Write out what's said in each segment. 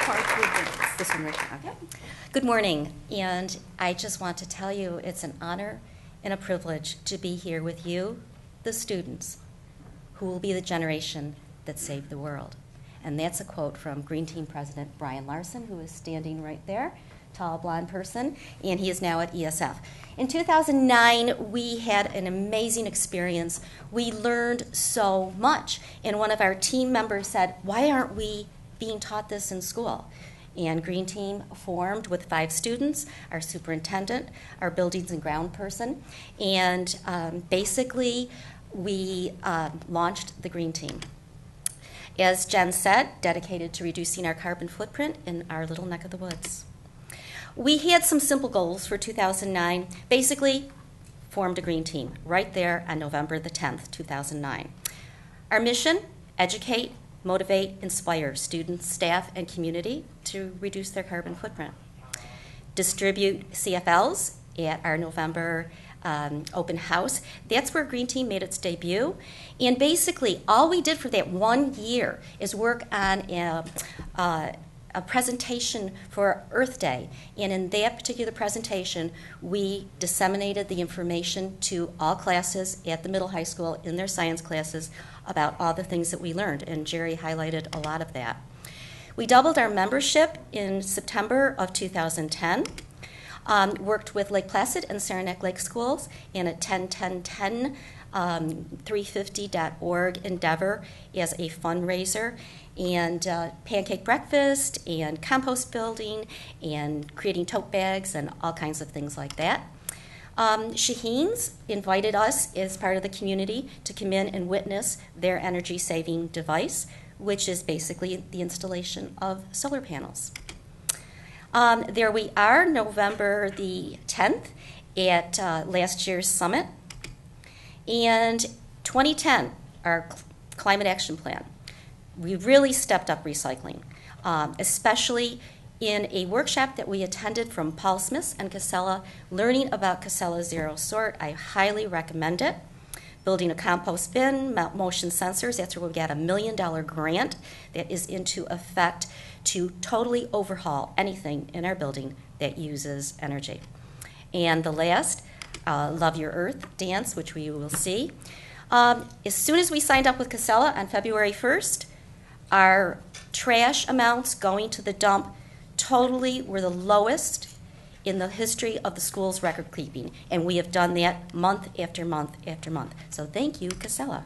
This one right here. Okay. Good morning, and I just want to tell you it's an honor and a privilege to be here with you, the students, who will be the generation that saved the world. And that's a quote from Green Team President Brian Larson, who is standing right there, tall blonde person, and he is now at ESF. In 2009, we had an amazing experience. We learned so much, and one of our team members said, "Why aren't we being taught this in school?" And Green Team formed with 5 students, our superintendent, our buildings and ground person, and basically we launched the Green Team. As Jen said, dedicated to reducing our carbon footprint in our little neck of the woods. We had some simple goals for 2009. Basically, formed a Green Team right there on November the 10th, 2009. Our mission, educate, motivate, inspire students, staff, and community to reduce their carbon footprint. Distribute CFLs at our November open house. That's where Green Team made its debut. And basically, all we did for that 1 year is work on a presentation for Earth Day. And in that particular presentation, we disseminated the information to all classes at the middle high school in their science classes about all the things that we learned. And Jerry highlighted a lot of that. We doubled our membership in September of 2010. Worked with Lake Placid and Saranac Lake Schools in a 10-10-10 350.org endeavor as a fundraiser, and pancake breakfast and compost building and creating tote bags and all kinds of things like that. Shaheen's invited us as part of the community to come in and witness their energy-saving device, which is basically the installation of solar panels. There we are, November the 10th at last year's summit. And 2010, our climate action plan. We really stepped up recycling, especially in a workshop that we attended from Paul Smith and Casella, learning about Casella Zero Sort. I highly recommend it. Building a compost bin, motion sensors, that's where we got $1 million grant that is into effect to totally overhaul anything in our building that uses energy. And the last, Love Your Earth dance, which we will see. As soon as we signed up with Casella on February 1st, our trash amounts going to the dump totally were the lowest in the history of the school's record keeping, and we have done that month after month after month. So thank you, Casella.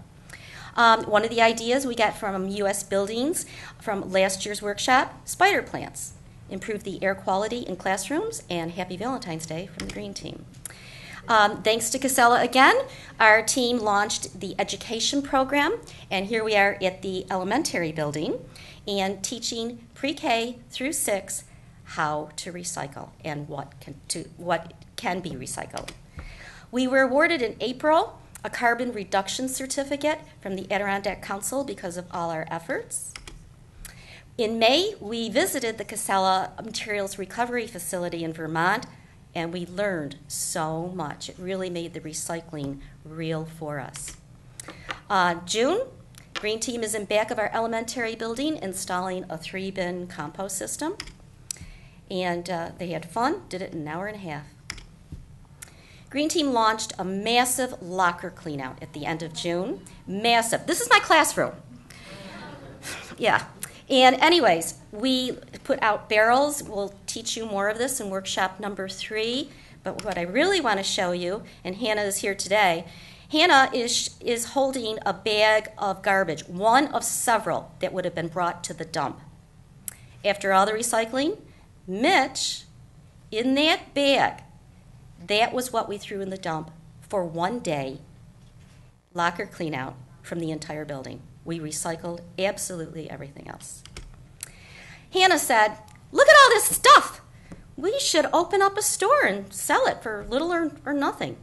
One of the ideas we got from U.S. Buildings from last year's workshop, spider plants, improve the air quality in classrooms, and Happy Valentine's Day from the Green Team. Thanks to Casella again, our team launched the education program, and here we are at the elementary building and teaching pre-K through 6 how to recycle and what can be recycled. We were awarded in April a carbon reduction certificate from the Adirondack Council because of all our efforts. In May, we visited the Casella Materials Recovery Facility in Vermont, and we learned so much. It really made the recycling real for us. June, Green Team is in back of our elementary building installing a 3-bin compost system. And they had fun, did it in an hour and a half. Green Team launched a massive locker cleanout at the end of June. Massive. This is my classroom. Yeah. And anyways, we put out barrels. We'll teach you more of this in workshop number 3. But what I really want to show you, and Hannah is here today, Hannah is holding a bag of garbage, one of several that would have been brought to the dump. After all the recycling, Mitch, in that bag, that was what we threw in the dump for 1 day, locker clean out from the entire building. We recycled absolutely everything else. Hannah said, "Look at all this stuff. We should open up a store and sell it for little or nothing."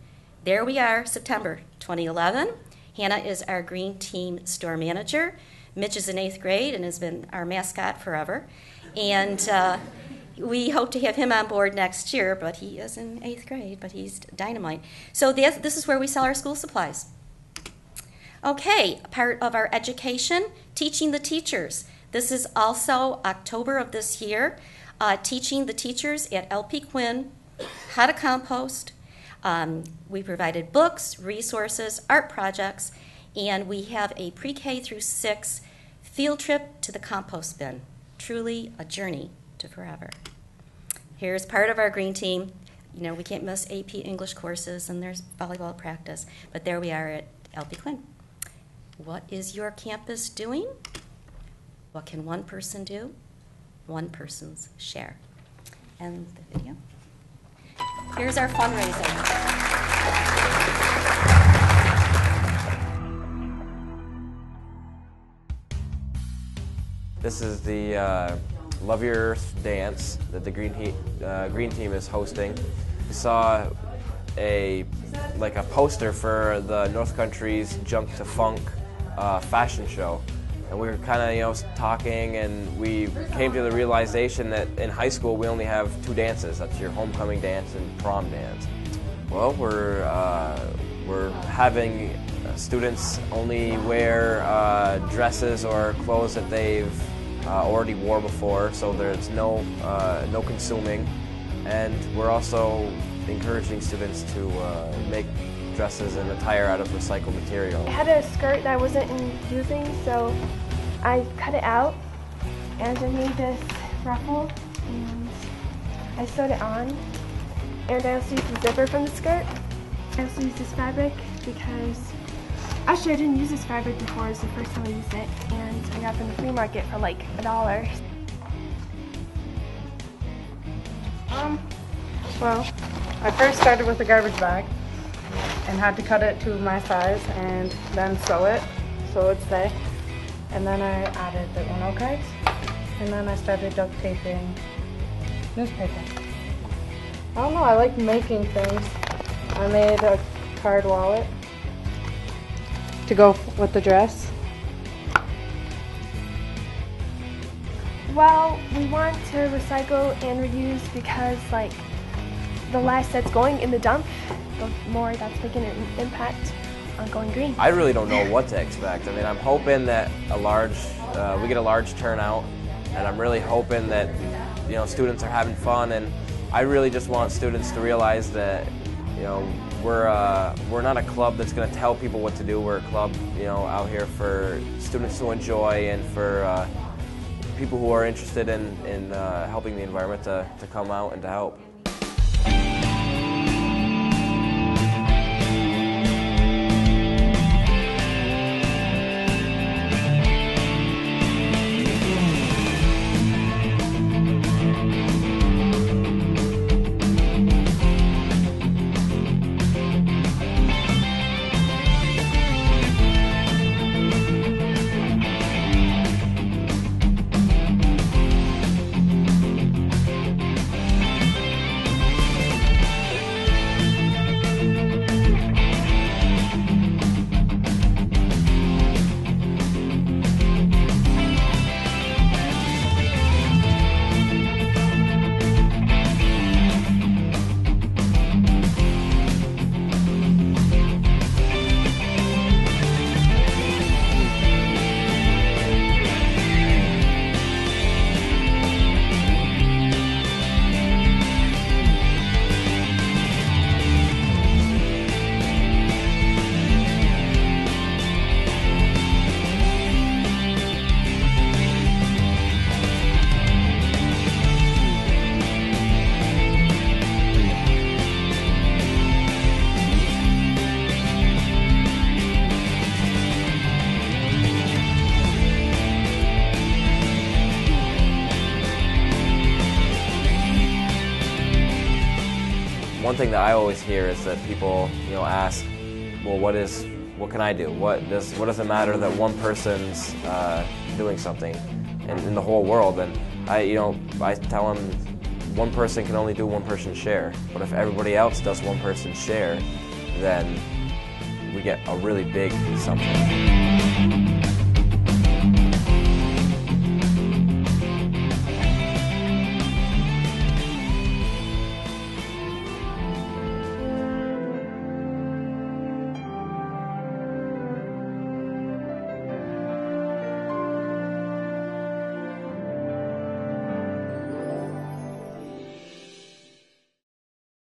There we are, September 2011. Hannah is our Green Team store manager. Mitch is in 8th grade and has been our mascot forever. And we hope to have him on board next year, but he is in 8th grade, but he's dynamite. So this is where we sell our school supplies. Okay, part of our education, teaching the teachers. This is also October of this year, teaching the teachers at LP Quinn how to compost. We provided books, resources, art projects, and we have a pre-K through 6 field trip to the compost bin. Truly a journey to forever. Here's part of our green team. You know, we can't miss AP English courses, and there's volleyball practice, but there we are at LP Quinn. What is your campus doing? What can one person do? One person's share. And the video. Here's our fundraiser. This is the Love Your Earth dance that the green team is hosting. We saw a poster for the North Country's Junk to Funk fashion show, and we were kind of talking, and we came to the realization that in high school we only have 2 dances. That's your homecoming dance and prom dance. Well, we're having students only wear dresses or clothes that they've already wore before, so there's no consuming, and we're also encouraging students to make dresses and attire out of recycled material. I had a skirt that I wasn't using, so I cut it out and I made this ruffle and I sewed it on, and I also used the zipper from the skirt. I also used this fabric because actually I didn't use this fabric before. It's the first time I used it, and I got it from the flea market for like $1. Well, I first started with a garbage bag and had to cut it to my size and then sew it so it'd stay. And then I added the Uno cards, and then I started duct taping newspaper. I don't know, I like making things. I made a card wallet to go with the dress. Well, we want to recycle and reuse because like the less that's going in the dump, the more that's making an impact on going green. I really don't know what to expect. I mean, I'm hoping that we get a large turnout, and I'm really hoping that students are having fun, and I really just want students to realize that we're not a club that's going to tell people what to do. We're a club out here for students to enjoy, and for people who are interested in helping the environment to come out and to help. One thing that I always hear is that people, ask, well, what can I do? What does it matter that one person's doing something in the whole world? And I tell them one person can only do one person's share. But if everybody else does one person's share, then we get a really big something.